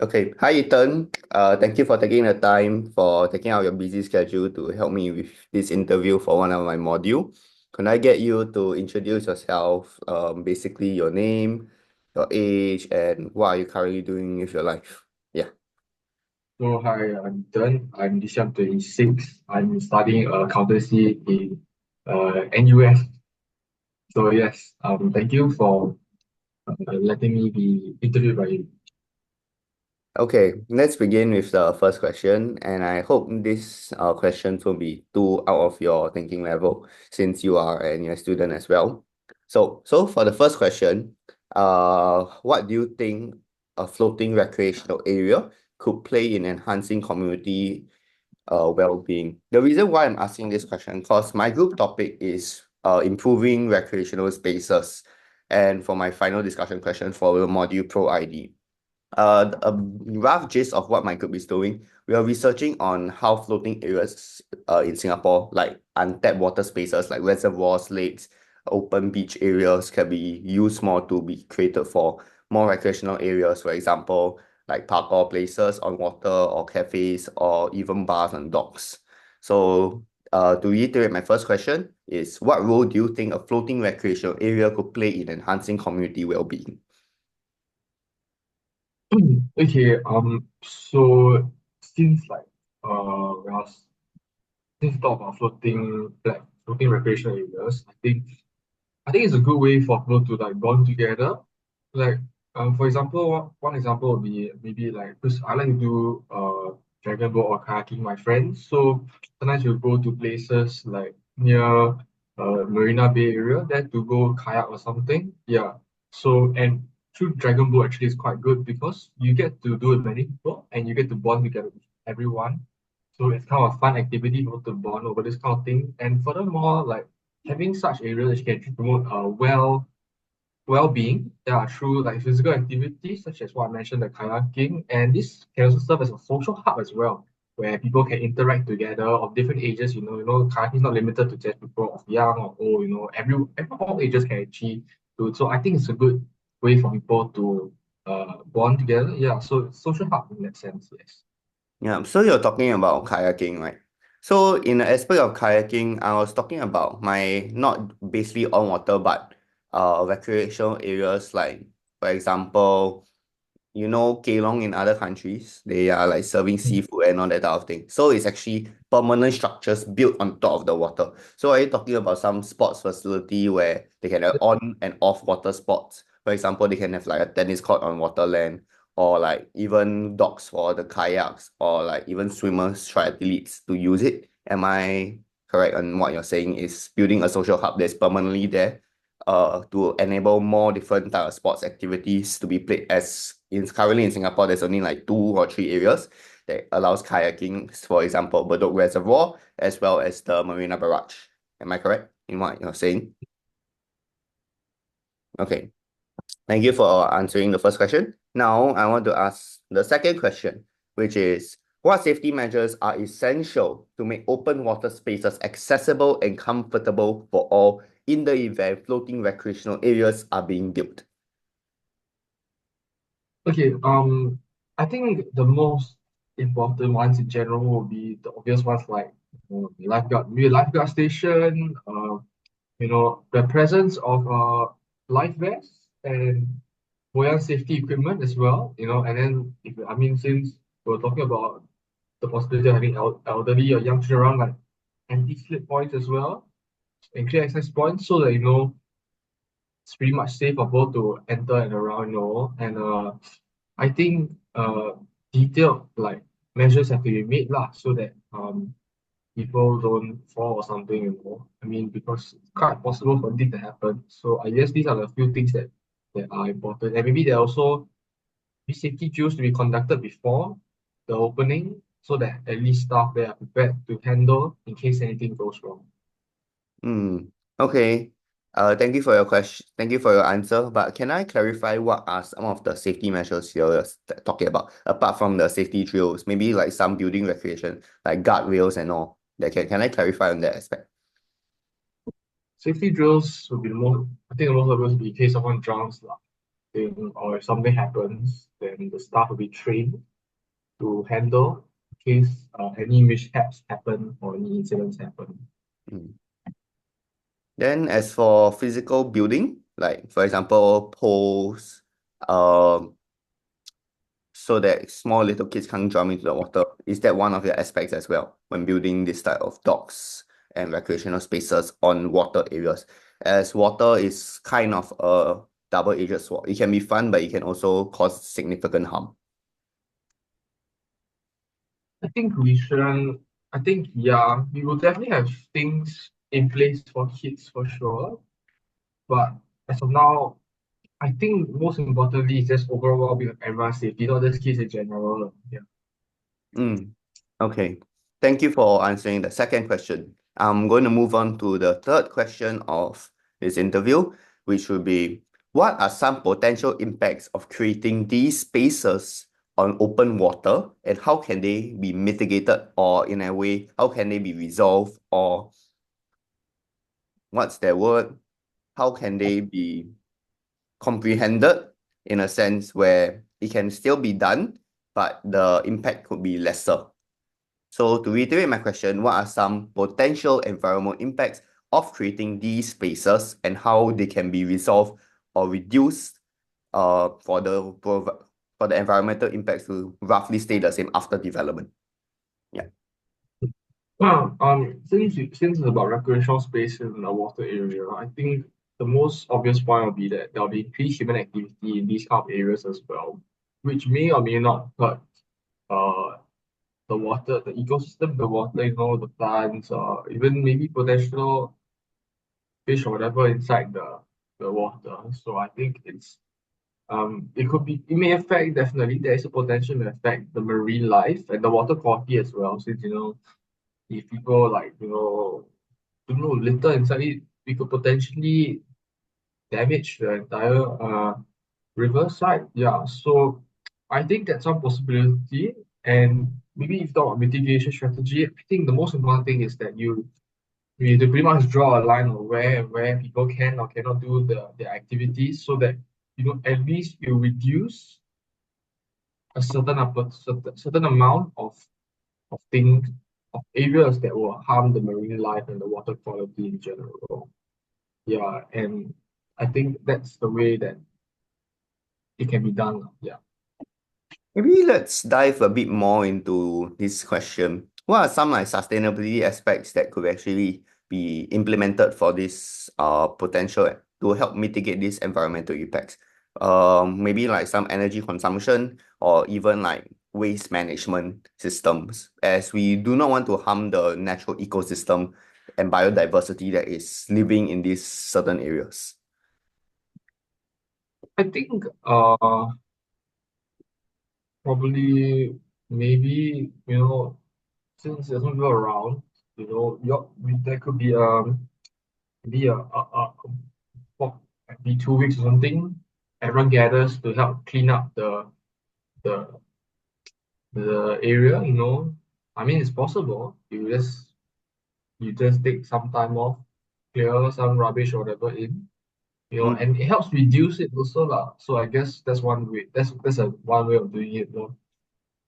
Okay. Hi, Ethan. Thank you for taking the time for taking out your busy schedule to help me with this interview for one of my module. Can I get you to introduce yourself, basically your name, your age, and what are you currently doing with your life? Yeah. So hi, I'm Dern. I'm this year 26. I'm studying accountancy in NUS. So yes, thank you for letting me be interviewed by you. Okay, let's begin with the first question, and I hope this question will be two out of your thinking level since you are a new student as well. So for the first question, what do you think a floating recreational area could play in enhancing community well-being? The reason why I'm asking this question, because my group topic is improving recreational spaces, and for my final discussion question for the module Pro ID. A rough gist of what my group is doing. We are researching on how floating areas in Singapore, like untapped water spaces like reservoirs, lakes, open beach areas, can be used more to be created for more recreational areas, for example, like parkour places on water or cafes or even bars and docks. So, to reiterate, my first question is, what role do you think a floating recreational area could play in enhancing community well-being? Okay, so since we are since talk about floating recreational areas, I think it's a good way for people to like bond together. Like, for example, one example would be maybe like because I like to do dragon boat or kayaking with my friends. So sometimes you go to places like near Marina Bay area, there to go kayak or something. Yeah. So and through dragon boat actually is quite good because you get to do it with many people and you get to bond together with everyone. So it's kind of a fun activity for to bond over this kind of thing. And furthermore, like having such areas can actually promote well-being, yeah, through like physical activities such as what I mentioned, the kayaking, and this can also serve as a social hub as well, where people can interact together of different ages. Kayaking is not limited to just people of young or old. Every all ages can actually do it. So I think it's a good way for people to bond together. Yeah, so social hub in that sense, yes. Yeah, so you're talking about kayaking, right? So in the aspect of kayaking, I was talking about my not basically on water, but recreational areas like, for example, Keelong in other countries, they are like serving Mm. seafood and all that type of thing. So it's actually permanent structures built on top of the water. So are you talking about some sports facility where they can have on and off water sports? For example, they can have like a tennis court on water land, or like even docks for the kayaks, or like even swimmers, triathletes to use it. Am I correct on what you're saying is building a social hub that's permanently there to enable more different type of sports activities to be played as in currently in Singapore there's only like two or three areas that allows kayaking, for example, Bedok Reservoir as well as the Marina Barrage. Am I correct in what you're saying? Okay. Thank you for answering the first question. Now I want to ask the second question, which is what safety measures are essential to make open water spaces accessible and comfortable for all in the event floating recreational areas are being built? Okay, I think the most important ones in general will be the obvious ones like maybe a lifeguard station, the presence of life vests and buoyant safety equipment as well, and then if I mean since we're talking about the possibility of having elderly or young children around, like anti-slip points as well, and clear access points so that it's pretty much safe for both to enter and around, and I think detailed like measures have to be made lah so that people don't fall or something, I mean, because it's quite possible for this to happen. So I guess these are the few things that are important. And maybe there are also be safety drills to be conducted before the opening so that at least staff there are prepared to handle in case anything goes wrong. Hmm. Okay. Thank you for your question. Thank you for your answer. But can I clarify what are some of the safety measures you're talking about, apart from the safety drills, maybe like some building recreation, like guardrails and all. Can I clarify on that aspect? Safety drills would be the most, I think the most obvious would be in case someone drowns lah. thing, or if something happens, then the staff will be trained to handle in case any mishaps happen or any incidents happen. Mm. Then as for physical building, like for example, poles, um, so that small little kids can't jump into the water, is that one of the aspects as well when building this type of docks and recreational spaces on water areas? As water is kind of a double-edged sword. It can be fun, but it can also cause significant harm. I think we shouldn't. I think, yeah, we will definitely have things in place for kids for sure. But as of now, I think most importantly is just overall being everyone's safety, not just kids in general. Yeah. Mm. Okay. Thank you for answering the second question. I'm going to move on to the third question of this interview, which will be, what are some potential impacts of creating these spaces on open water, and how can they be mitigated, or in a way, how can they be resolved, or what's their word? How can they be comprehended in a sense where it can still be done, but the impact could be lesser? So to reiterate my question, what are some potential environmental impacts of creating these spaces, and how they can be resolved or reduced for the environmental impacts to roughly stay the same after development? Yeah. Well, since it's about recreational space in a water area, I think the most obvious point would be that there'll be increased human activity in these kind of areas as well, which may or may not hurt uh the water, the ecosystem, the water, the plants, or even maybe potential fish or whatever inside the water. So I think it may affect, definitely there is a potential to affect the marine life and the water quality as well, since if people litter inside it, we could potentially damage the entire riverside. Yeah, so I think that's some possibility. And maybe if you talk about mitigation strategy, I think the most important thing is that you need to pretty much draw a line on where people can or cannot do their activities, so that at least you reduce a certain amount of things, of areas that will harm the marine life and the water quality in general. Yeah, and I think that's the way that it can be done. Yeah. Maybe let's dive a bit more into this question. What are some like sustainability aspects that could actually be implemented for this potential to help mitigate these environmental impacts? Maybe like some energy consumption, or even like waste management systems, as we do not want to harm the natural ecosystem and biodiversity that is living in these certain areas. I think probably maybe since there's no people around, there could be maybe what, maybe 2 weeks or something. Everyone gathers to help clean up the the area. I mean, it's possible. You just take some time off, clear some rubbish or whatever in, Mm. and it helps reduce it also lah. So I guess that's one way. That's a one way of doing it,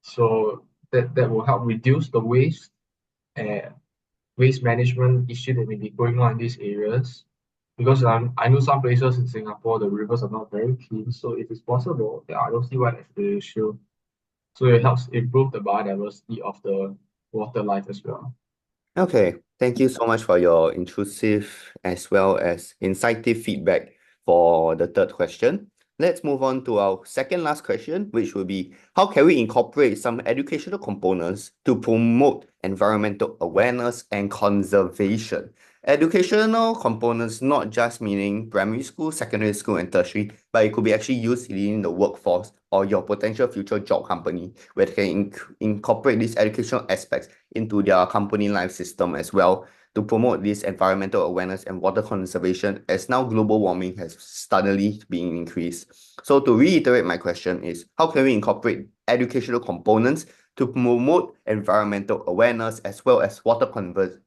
So that will help reduce the and waste management issue that may be going on in these areas. Because I know some places in Singapore the rivers are not very clean. So if it's possible, yeah, I don't see why that's the issue. So it helps improve the biodiversity of the water life as well. Okay, thank you so much for your intrusive as well as insightful feedback for the third question. Let's move on to our second last question, which will be, how can we incorporate some educational components to promote environmental awareness and conservation? Educational components, not just meaning primary school, secondary school, and tertiary, but it could be actually used in the workforce or your potential future job company, where they can incorporate these educational aspects into their company life system as well, to promote this environmental awareness and water conservation, as now global warming has suddenly been increased. So to reiterate, my question is, how can we incorporate educational components to promote environmental awareness as well as water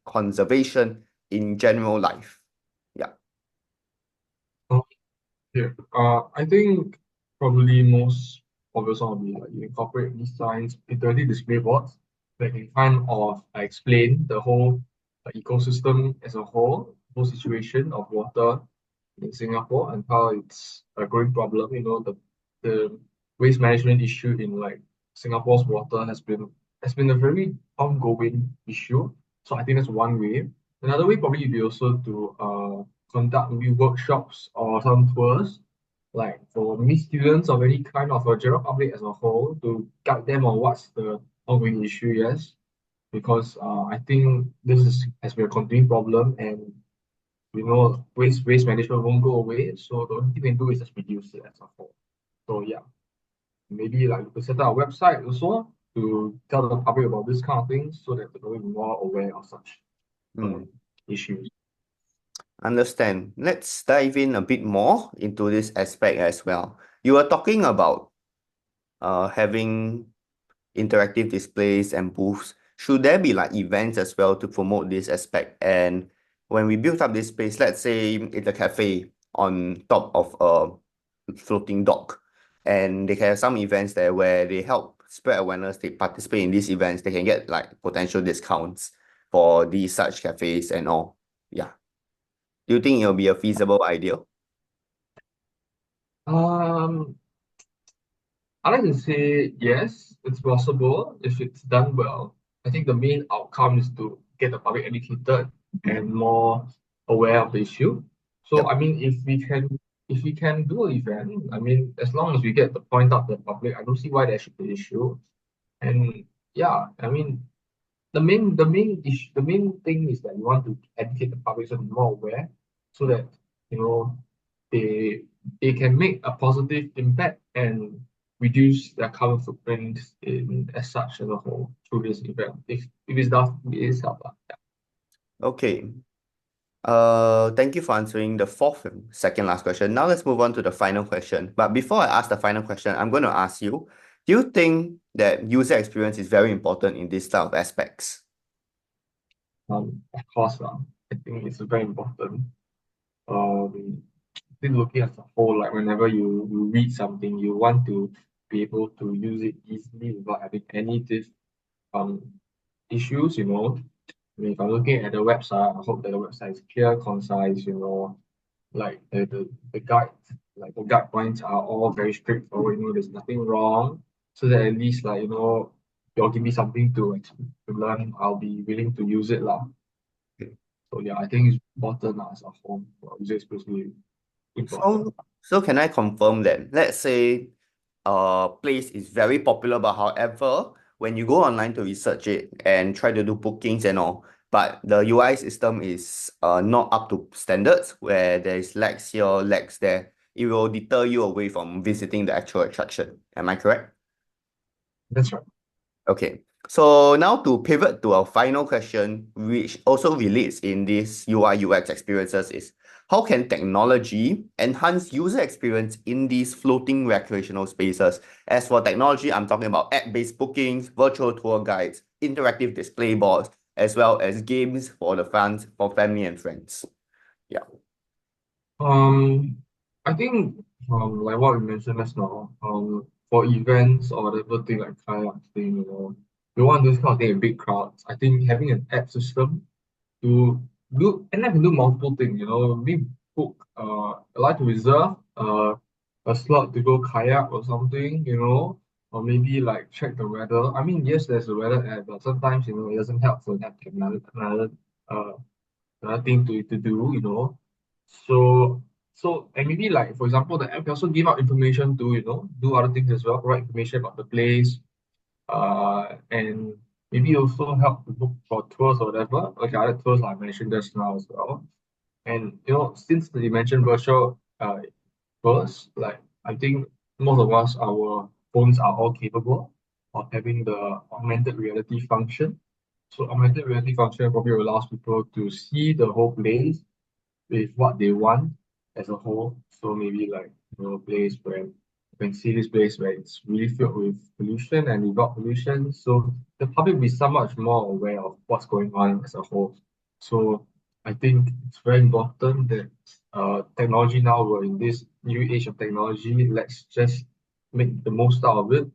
conservation in general life? Yeah. Okay. I think probably most obvious one will be like you incorporate these signs into any display boards that can kind of explain the whole ecosystem as a whole situation of water in Singapore and how it's a growing problem. The waste management issue in like Singapore's water has been a very ongoing issue. So I think that's one way. Another way probably would be also to conduct maybe workshops or some tours, like for me students of any kind of a general public as a whole, to guide them on what's the ongoing issue, yes. Because I think has been a continuing problem, and waste management won't go away. So the only thing we can do is just reduce it as a whole. So yeah, maybe like we could set up a website also to tell the public about this kind of things so that they're more aware of such um, Hmm. issues. Understand. Let's dive in a bit more into this aspect as well. You were talking about having interactive displays and booths. Should there be like events as well to promote this aspect? And when we build up this space, let's say it's a cafe on top of a floating dock, and they can have some events there where they help spread awareness, they participate in these events, they can get like potential discounts for these such cafes and all. Yeah. Do you think it'll be a feasible idea? Um, I like to say yes, it's possible if it's done well. I think the main outcome is to get the public educated and more aware of the issue. So Yep. I mean, if we can do an event, I mean, as long as we get the point out to the public, I don't see why there should be an issue. And yeah, I mean, the main thing is that you want to educate the public so they're more aware, so that you know they they can make a positive impact and reduce their carbon footprint in as such as a whole through this event. If it's done, it is help. Okay. Thank you for answering the fourth and second last question. Now let's move on to the final question. But before I ask the final question, I'm going to ask you, do you think that user experience is very important in this type of aspects? Of course, I think it's very important. Think looking as a whole, like whenever you read something, you want to be able to use it easily without having any um issues, I mean, if I'm looking at the website, I hope that the website is clear, concise, like the guide, like the guide points are all very straightforward, there's nothing wrong. So that at least like, you'll give me something to learn, I'll be willing to use it lah. So yeah, I think it's important as a whole for user experience really important. So can I confirm that, let's say a place is very popular, but however, when you go online to research it and try to do bookings and all, but the UI system is not up to standards, where there is lags here, lags there, it will deter you away from visiting the actual attraction. Am I correct? That's right. Okay, so now to pivot to our final question, which also relates in this UI UX experiences, is how can technology enhance user experience in these floating recreational spaces? As for technology, I'm talking about app-based bookings, virtual tour guides, interactive display boards, as well as games for the fans, for family and friends. Yeah. Um, I think like what we mentioned just now, for events or whatever thing like kayak thing, you want this kind of thing in big crowds. I think having an app system to do and I can do multiple things, we book like to reserve a slot to go kayak or something, or maybe like check the weather. I mean, yes, there's a weather app, but sometimes it doesn't help, so that can uh another thing to do, So and maybe like for example, the app can also give out information to, do other things as well, provide information about the place, and maybe also help to book for tours or whatever. Okay, other tours I mentioned just now as well. And since you mentioned virtual tours, like I think most of us, our phones are all capable of having the augmented reality function. So augmented reality function probably allows people to see the whole place with what they want as a whole. So maybe like a place where you can see this place where it's really filled with pollution and without pollution. So the public will be so much more aware of what's going on as a whole. So I think it's very important that technology now we're in this new age of technology. Let's just make the most out of it.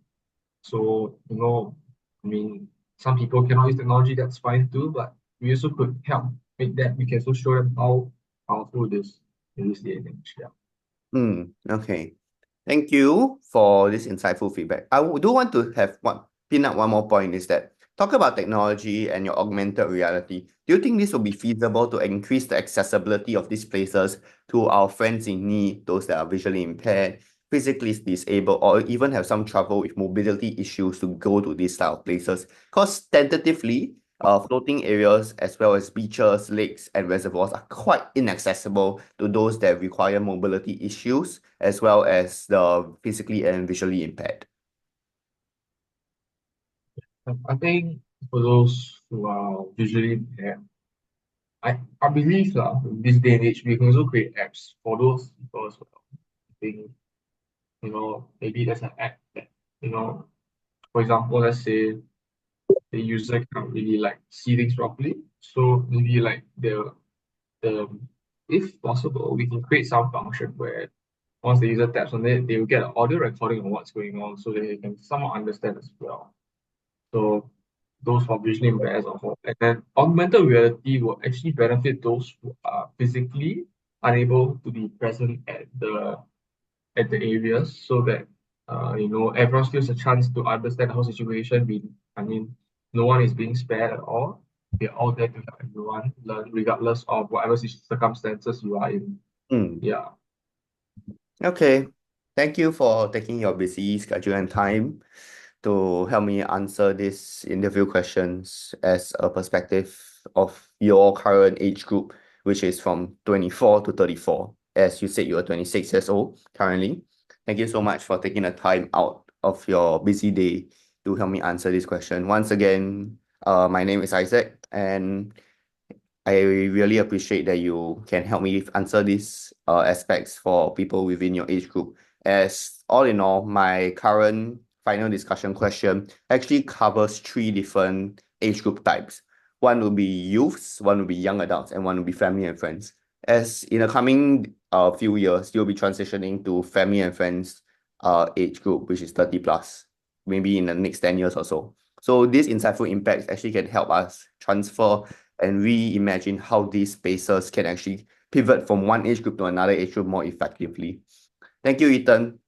So, I mean, some people cannot use technology, that's fine too, but we also could help make that, we can also show them how powerful it is in this day and age. Yeah. Okay. Thank you for this insightful feedback. do want to have pin up one more point is that talk about technology and your augmented reality. Do you think this will be feasible to increase the accessibility of these places to our friends in need, those that are visually impaired, physically disabled, or even have some trouble with mobility issues to go to these type of places? Because tentatively, floating areas as well as beaches, lakes, and reservoirs are quite inaccessible to those that require mobility issues as well as the physically and visually impaired. I think for those who are visually impaired, I believe in this day and age, we can also create apps for those people as well. I think, maybe there's an app that, you know, for example, let's say the user can't really like see things properly. So maybe like the if possible, we can create some function where once the user taps on it, they will get an audio recording of what's going on so that they can somewhat understand as well. So those for visually impaired as a whole. And then augmented reality will actually benefit those who are physically unable to be present at the areas so that everyone still has a chance to understand the whole situation. I mean, no one is being spared at all. We're all there to help everyone, learn regardless of whatever circumstances you are in. Mm. Yeah. Okay. Thank you for taking your busy schedule and time to help me answer these interview questions as a perspective of your current age group, which is from 24 to 34. As you said, you are 26 years old currently. Thank you so much for taking the time out of your busy day to help me answer this question. Once again, my name is Isaac, and I really appreciate that you can help me answer these aspects for people within your age group. As all in all, my current final discussion question actually covers three different age group types. One will be youths, one will be young adults, and one will be family and friends. As in the coming few years, you'll be transitioning to family and friends age group, which is 30 plus, maybe in the next 10 years or so. So these insightful impacts actually can help us transfer and reimagine how these spaces can actually pivot from one age group to another age group more effectively. Thank you, Ethan.